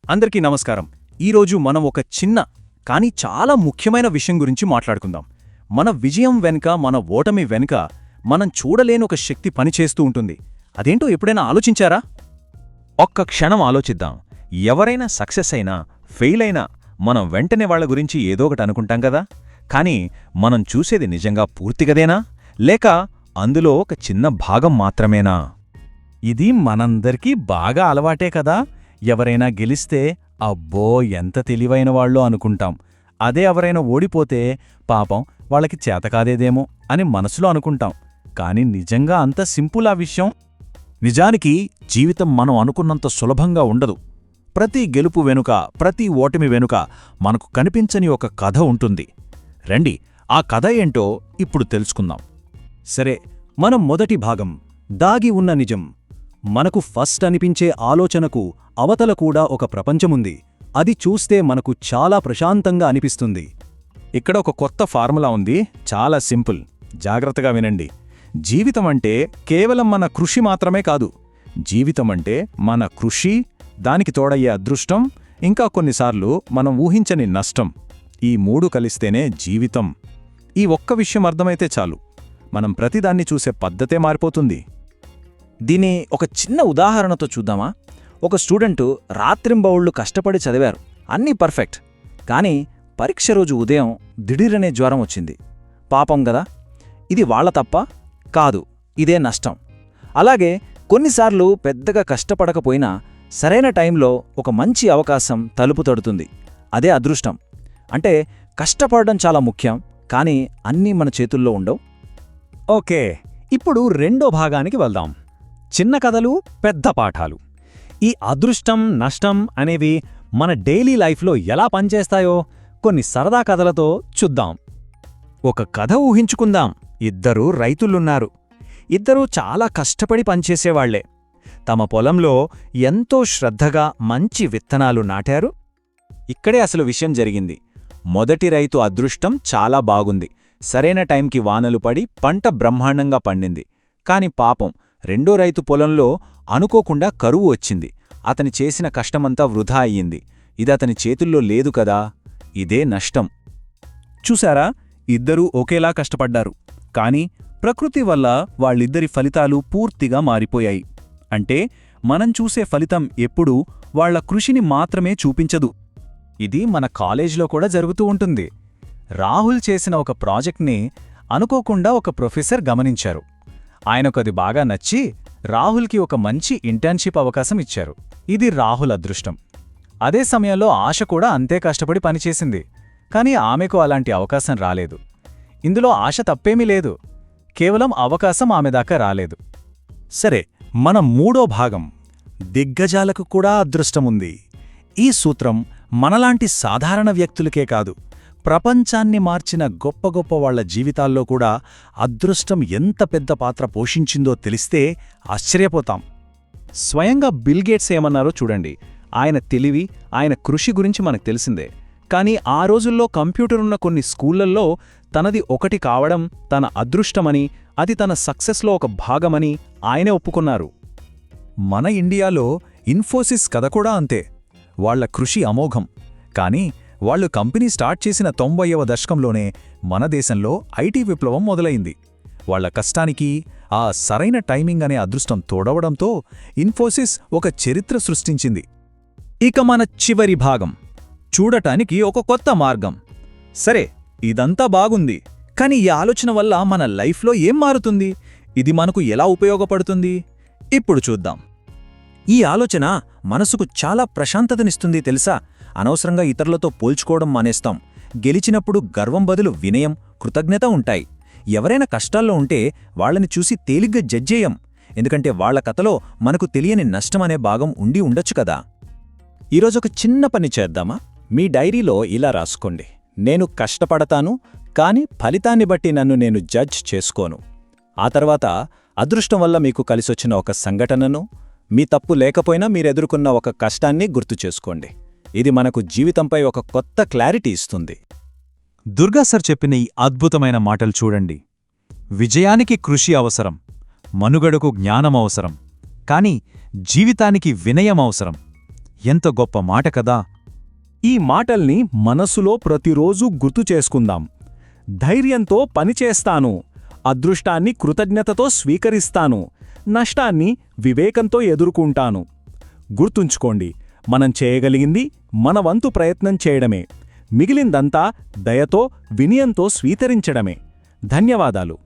అందరికీ నమస్కారం. ఈరోజు మనం ఒక చిన్న కానీ చాలా ముఖ్యమైన విషయం గురించి మాట్లాడుకుందాం. మన విజయం వెనుక, మన ఓటమి వెనుక మనం చూడలేని ఒక శక్తి పనిచేస్తూ ఉంటుంది. అదేంటో ఎప్పుడైనా ఆలోచించారా? ఒక్క క్షణం ఆలోచిద్దాం. ఎవరైనా సక్సెస్ అయినా ఫెయిల్ అయినా మనం వెంటనే వాళ్ల గురించి ఏదో ఒకటి అనుకుంటాం కదా. కానీ మనం చూసేది నిజంగా పూర్తిగదేనా, లేక అందులో ఒక చిన్న భాగం మాత్రమేనా? ఇది మనందరికీ బాగా అలవాటే కదా. ఎవరైనా గెలిస్తే అబ్బో ఎంత తెలివైన వాళ్ళో అనుకుంటాం. అదే ఎవరైనా ఓడిపోతే పాపం వాళ్ళకి చేతకాదేదేమో అని మనసులో అనుకుంటాం. కాని నిజంగా అంత సింపుల్ ఆ విషయం? నిజానికి జీవితం మనం అనుకున్నంత సులభంగా ఉండదు. ప్రతి గెలుపు వెనుక, ప్రతి ఓటమి వెనుక మనకు కనిపించని ఒక కథ ఉంటుంది. రండి, ఆ కథ ఏంటో ఇప్పుడు తెలుసుకుందాం. సరే, మనం మొదటి భాగం, దాగి ఉన్న నిజం. మనకు ఫస్ట్ అనిపించే ఆలోచనకు అవతల కూడా ఒక ప్రపంచముంది. అది చూస్తే మనకు చాలా ప్రశాంతంగా అనిపిస్తుంది. ఇక్కడ ఒక కొత్త ఫార్ములా ఉంది, చాలా సింపుల్. జాగ్రత్తగా వినండి. జీవితమంటే కేవలం మన కృషి మాత్రమే కాదు. జీవితమంటే మన కృషి, దానికి తోడయ్యే అదృష్టం, ఇంకా కొన్నిసార్లు మనం ఊహించని నష్టం. ఈ మూడు కలిస్తేనే జీవితం. ఈ ఒక్క విషయం అర్థమైతే చాలు, మనం ప్రతిదాన్ని చూసే పద్ధతే మారిపోతుంది. దీని ఒక చిన్న ఉదాహరణతో చూద్దామా? ఒక స్టూడెంటు రాత్రింబవళ్లు కష్టపడి చదివారు, అన్నీ పర్ఫెక్ట్. కానీ పరీక్ష రోజు ఉదయం దిఢీరనే జ్వరం వచ్చింది. పాపం గదా. ఇది వాళ్ల తప్ప కాదు, ఇదే నష్టం. అలాగే కొన్నిసార్లు పెద్దగా కష్టపడకపోయినా సరైన టైంలో ఒక మంచి అవకాశం తలుపు తడుతుంది. అదే అదృష్టం. అంటే కష్టపడడం చాలా ముఖ్యం, కానీ అన్నీ మన చేతుల్లో ఉండవు. ఓకే, ఇప్పుడు రెండో భాగానికి వెళ్దాం. చిన్న కథలు, పెద్ద పాఠాలు. ఈ అదృష్టం, నష్టం అనేవి మన డైలీ లైఫ్లో ఎలా పనిచేస్తాయో కొన్ని సరదా కథలతో చూద్దాం. ఒక కథ ఊహించుకుందాం. ఇద్దరు రైతులున్నారు. ఇద్దరూ చాలా కష్టపడి పనిచేసేవాళ్లే. తమ పొలంలో ఎంతో శ్రద్ధగా మంచి విత్తనాలు నాటారు. ఇక్కడే అసలు విషయం జరిగింది. మొదటి రైతు అదృష్టం చాలా బాగుంది. సరైన టైంకి వానలు పడి పంట బ్రహ్మాండంగా పండింది. కాని పాపం రెండో రైతు పొలంలో అనుకోకుండా కరువు వచ్చింది. అతని చేసిన కష్టమంతా వృధా అయ్యింది. ఇదతని చేతుల్లో లేదు కదా. ఇదే నష్టం. చూశారా, ఇద్దరూ ఒకేలా కష్టపడ్డారు. కాని ప్రకృతి వల్ల వాళ్ళిద్దరి ఫలితాలు పూర్తిగా మారిపోయాయి. అంటే మనం చూసే ఫలితం ఎప్పుడూ వాళ్ల కృషిని మాత్రమే చూపించదు. ఇది మన కాలేజ్లో కూడా జరుగుతూ ఉంటుంది. రాహుల్ చేసిన ఒక ప్రాజెక్ట్ని అనుకోకుండా ఒక ప్రొఫెసర్ గమనించారు. ఆయనకది బాగా నచ్చి రాహుల్కి ఒక మంచి ఇంటర్న్షిప్ అవకాశం ఇచ్చారు. ఇది రాహుల్ అదృష్టం. అదే సమయంలో ఆశ కూడా అంతే కష్టపడి పనిచేసింది. కానీ ఆమెకు అలాంటి అవకాశం రాలేదు. ఇందులో ఆశ తప్పేమీ లేదు, కేవలం అవకాశం ఆమె దాకా రాలేదు. సరే, మన మూడో భాగం, దిగ్గజాలకు కూడా అదృష్టముంది. ఈ సూత్రం మనలాంటి సాధారణ వ్యక్తులకే కాదు, ప్రపంచాన్ని మార్చిన గొప్ప గొప్ప వాళ్ల జీవితాల్లో కూడా అదృష్టం ఎంత పెద్ద పాత్ర పోషించిందో తెలిస్తే ఆశ్చర్యపోతాం. స్వయంగా బిల్ గేట్స్ ఏమన్నారో చూడండి. ఆయన తెలివి, ఆయన కృషి గురించి మనకు తెలిసిందే. కానీ ఆ రోజుల్లో కంప్యూటరున్న కొన్ని స్కూళ్లల్లో తనది ఒకటి కావడం తన అదృష్టమని, అది తన సక్సెస్లో ఒక భాగమని ఆయనే ఒప్పుకున్నారు. మన ఇండియాలో ఇన్ఫోసిస్ కథ కూడా అంతే. వాళ్ల కృషి అమోఘం. కానీ వాళ్లు కంపెనీ స్టార్ట్ చేసిన 90వ దశకంలోనే మన దేశంలో ఐటీ విప్లవం మొదలైంది. వాళ్ల కష్టానికి ఆ సరైన టైమింగ్ అనే అదృష్టం తోడవడంతో ఇన్ఫోసిస్ ఒక చరిత్ర సృష్టించింది. ఇక మన చివరి భాగం, చూడటానికి ఒక కొత్త మార్గం. సరే, ఇదంతా బాగుంది. కాని ఈ ఆలోచన వల్ల మన లైఫ్లో ఏం మారుతుంది? ఇది మనకు ఎలా ఉపయోగపడుతుంది? ఇప్పుడు చూద్దాం. ఈ ఆలోచన మనసుకు చాలా ప్రశాంతతనిస్తుంది తెలుసా. అనవసరంగా ఇతరులతో పోల్చుకోవడం మానేస్తాం. గెలిచినప్పుడు గర్వం బదులు వినయం, కృతజ్ఞత ఉంటాయి. ఎవరైనా కష్టాల్లో ఉంటే వాళ్లని చూసి తేలిగ్గా జడ్జేయం. ఎందుకంటే వాళ్ల కథలో మనకు తెలియని నష్టమనే భాగం ఉండి ఉండొచ్చు కదా. ఈరోజొక చిన్న పని చేద్దామా? మీ డైరీలో ఇలా రాసుకోండి, నేను కష్టపడతాను, కాని ఫలితాన్ని బట్టి నన్ను నేను జడ్జ్ చేసుకోను. ఆ తర్వాత అదృష్టం వల్ల మీకు కలిసొచ్చిన ఒక సంఘటనను, మీ తప్పు లేకపోయినా మీరెదుర్కొన్న ఒక కష్టాన్ని గుర్తు చేసుకోండి. ఇది మనకు జీవితంపై ఒక కొత్త క్లారిటీ ఇస్తుంది. దుర్గా సార్ చెప్పిన ఈ అద్భుతమైన మాటలు చూడండి. విజయానికి కృషి అవసరం, మనుగడకు జ్ఞానం అవసరం, కాని జీవితానికి వినయం అవసరం. ఎంత గొప్ప మాట కదా! ఈ మాటల్ని మనసులో ప్రతిరోజూ గుర్తు చేసుకుందాం. ధైర్యంతో పనిచేస్తాను, అదృష్టాన్ని కృతజ్ఞతతో స్వీకరిస్తాను, నష్టాన్ని వివేకంతో ఎదుర్కొంటాను. గుర్తుంచుకోండి, మనం చేయగలిగింది మన వంతు ప్రయత్నం చేయడమే. మిగిలిందంతా దయతో, వినయంతో స్వీకరించడమే. ధన్యవాదాలు.